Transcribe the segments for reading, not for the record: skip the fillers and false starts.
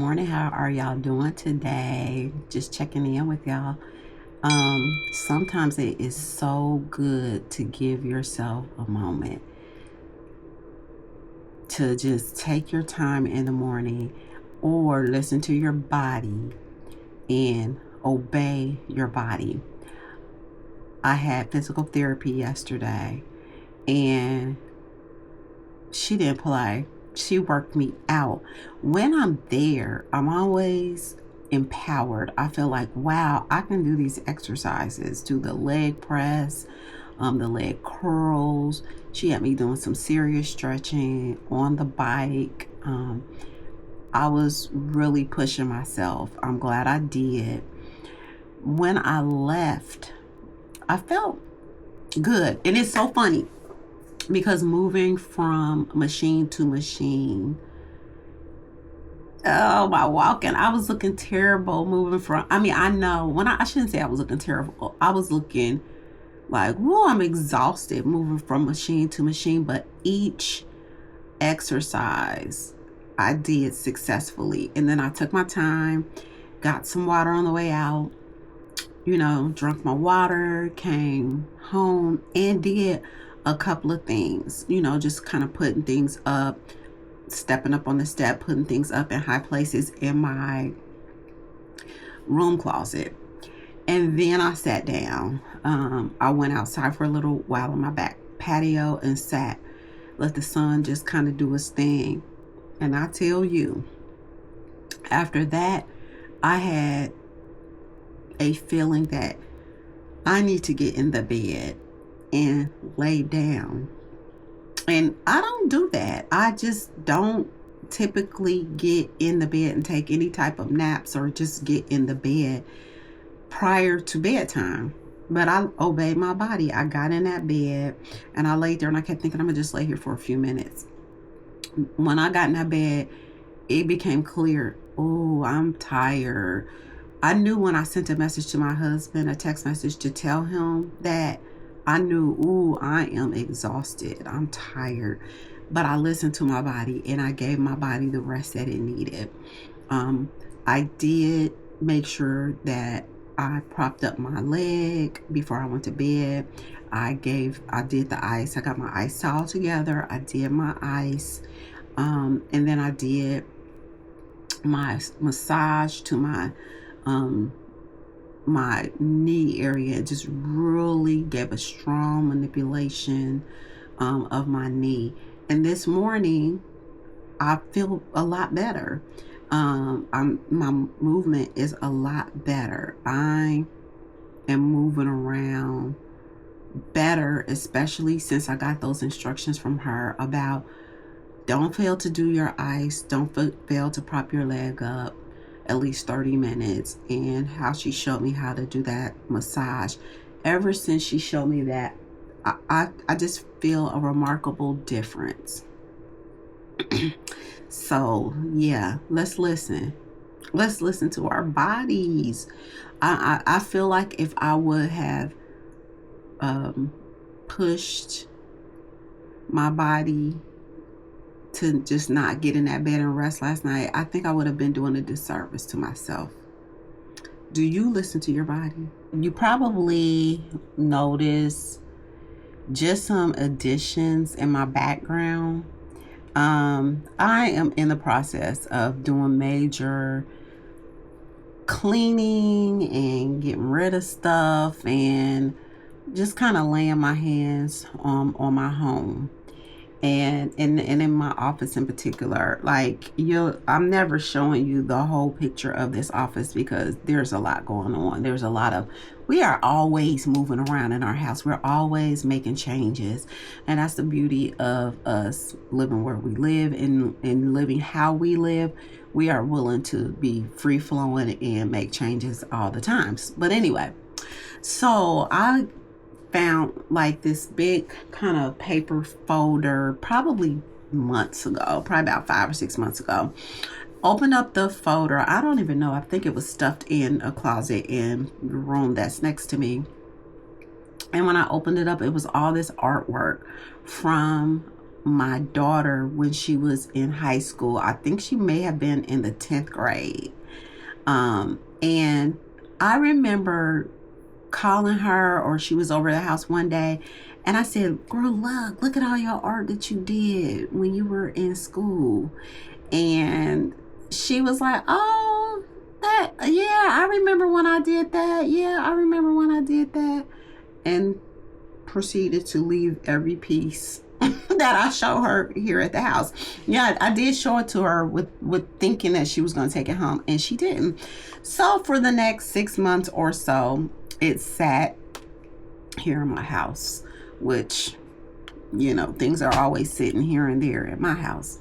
Morning, how are y'all doing today? Just checking in with y'all. Sometimes it is so good to give yourself a moment to just take your time in the morning or listen to your body and obey your body. I had physical therapy yesterday and she didn't play. She worked me out. When I'm there, I'm always empowered. I feel like, wow, I can do these exercises, do the leg press, the leg curls. She had me doing some serious stretching on the bike. I was really pushing myself. I'm glad I did. When I left, I felt good. And it's so funny because moving from machine to machine, oh my walking, I was looking terrible moving from, I know when I shouldn't say I was looking terrible. I was looking like, whoa, I'm exhausted moving from machine to machine, but each exercise I did successfully. And then I took my time, got some water on the way out, drunk my water, came home and did a couple of things, just kind of putting things up, stepping up on the step, putting things up in high places in my room closet. And then I sat down. I went outside for a little while on my back patio and sat, let the sun just kind of do its thing. And I tell you, after that, I had a feeling that I need to get in the bed and lay down. And I don't do that. I just don't typically get in the bed and take any type of naps or just get in the bed prior to bedtime. But I obeyed my body. I got in that bed and I laid there and I kept thinking, I'm going to just lay here for a few minutes. When I got in that bed, it became clear. Oh, I'm tired. I knew when I sent a message to my husband, a text message to tell him that, I knew, ooh, I am exhausted. I'm tired. But I listened to my body and I gave my body the rest that it needed. I did make sure that I propped up my leg before I went to bed. I did the ice. I got my ice towel together. I did my ice. And then I did my massage to my knee area. Just really gave a strong manipulation of my knee. And this morning, I feel a lot better. My movement is a lot better. I am moving around better, especially since I got those instructions from her about don't fail to do your ice, don't fail to prop your leg up at least 30 minutes, and how she showed me how to do that massage. Ever since she showed me that, I just feel a remarkable difference. So yeah, let's listen. Let's listen to our bodies. I feel like if I would have pushed my body to just not get in that bed and rest last night, I think I would have been doing a disservice to myself. Do you listen to your body? You probably notice just some additions in my background. I am in the process of doing major cleaning and getting rid of stuff and just kind of laying my hands on my home and in my office in particular. Like, I'm never showing you the whole picture of this office because there's a lot going on. We are always moving around in our house. We're always making changes, and that's the beauty of us living where we live and living how we live. We are willing to be free flowing and make changes all the times. But anyway, so I found like this big kind of paper folder probably months ago, probably about 5 or 6 months ago. Opened up the folder. I don't even know. I think it was stuffed in a closet in the room that's next to me. And when I opened it up, it was all this artwork from my daughter when she was in high school. I think she may have been in the 10th grade. And I remember calling her, or she was over the house one day, and I said, girl, look at all your art that you did when you were in school. And she was like, oh, yeah, I remember when I did that. Yeah, I remember when I did that. And proceeded to leave every piece that I show her here at the house. Yeah, I did show it to her with thinking that she was going to take it home, and she didn't. So for the next 6 months or so, it sat here in my house, which, you know, things are always sitting here and there at my house.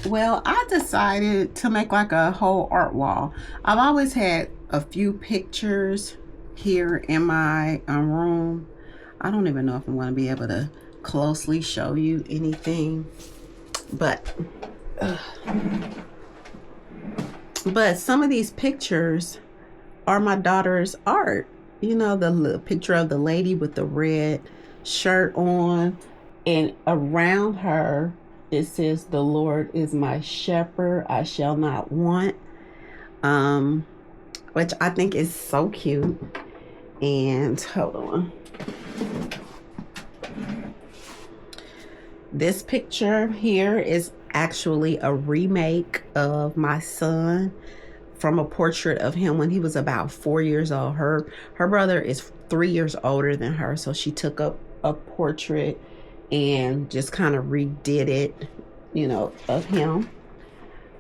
Well, I decided to make like a whole art wall. I've always had a few pictures here in my room. I don't even know if I'm going to be able to closely show you anything, but some of these pictures are my daughter's art. You know, the picture of the lady with the red shirt on, and around her it says, the Lord is my shepherd, I shall not want, which I think is so cute. And hold on, this picture here is actually a remake of my son, from a portrait of him when he was about 4 years old. Her brother is 3 years older than her, so she took up a portrait and just kind of redid it, you know, of him.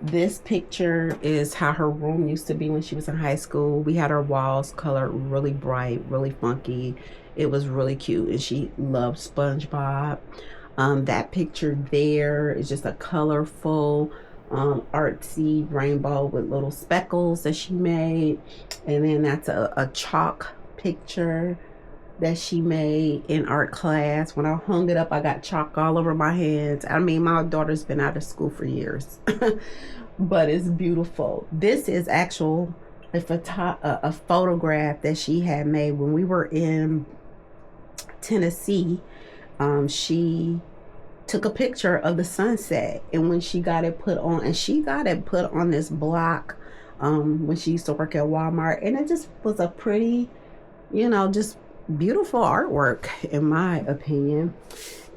This picture is how her room used to be when she was in high school. We had our walls colored really bright, really funky. It was really cute, and she loved SpongeBob. That picture there is just a colorful, artsy rainbow with little speckles that she made. And then that's a chalk picture that she made in art class. When I hung it up, I got chalk all over my hands. I mean, my daughter's been out of school for years, but it's beautiful. This is a photograph that she had made when we were in Tennessee. She took a picture of the sunset, and when she got it put on, and she got it put on this block when she used to work at Walmart, and it just was a pretty, you know, just beautiful artwork in my opinion.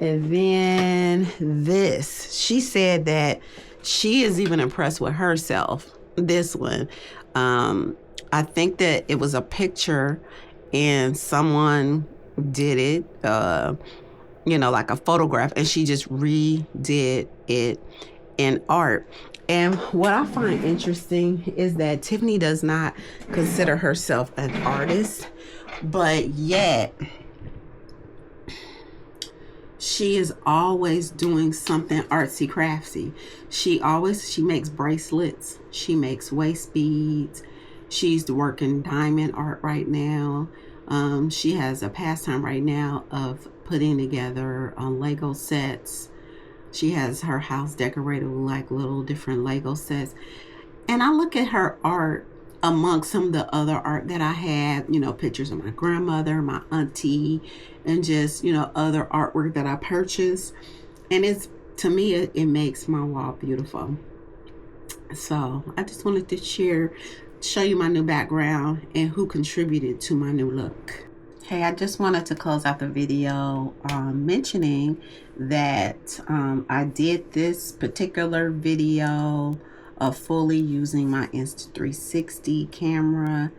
And then this, she said that she is even impressed with herself. This one, I think that it was a picture and someone did it, you know, like a photograph, and she just redid it in art. And what I find interesting is that Tiffany does not consider herself an artist, but yet she is always doing something artsy craftsy. She makes bracelets, she makes waist beads, she's working diamond art right now. She has a pastime right now of putting together Lego sets. She has her house decorated with like little different Lego sets. And I look at her art among some of the other art that I have, you know, pictures of my grandmother, my auntie, and just, you know, other artwork that I purchased. And it's, to me, it makes my wall beautiful. So I just wanted to show you my new background and who contributed to my new look. Hey, I just wanted to close out the video mentioning that I did this particular video of fully using my Insta360 camera.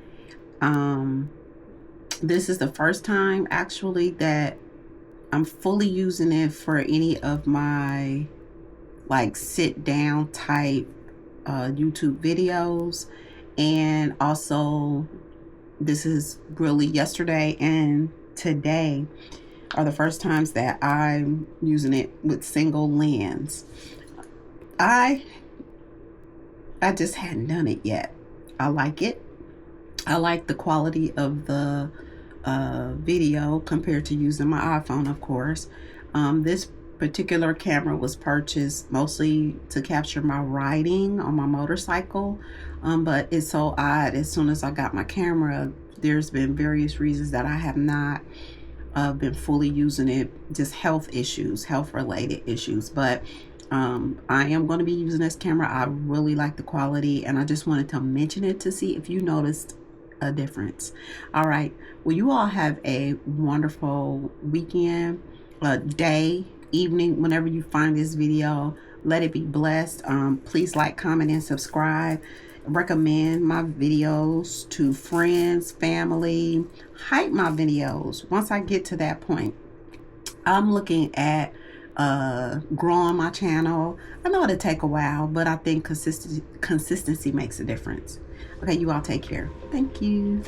This is the first time actually that I'm fully using it for any of my like sit down type YouTube videos. And also, this is really yesterday and today are the first times that I'm using it with single lens. I just hadn't done it yet. I like it. I like the quality of the video compared to using my iPhone, of course. This particular camera was purchased mostly to capture my riding on my motorcycle. But it's so odd, as soon as I got my camera, there's been various reasons that I have not been fully using it, just health issues, health related issues. But I am going to be using this camera. I really like the quality, and I just wanted to mention it to see if you noticed a difference. All right. Well, you all have a wonderful weekend, day, evening, whenever you find this video. Let it be blessed. Please like, comment, and subscribe. Recommend my videos to friends, family. Hype my videos. Once I get to that point, I'm looking at growing my channel. I know it'll take a while, but I think consistency makes a difference. Okay, you all take care. Thank you.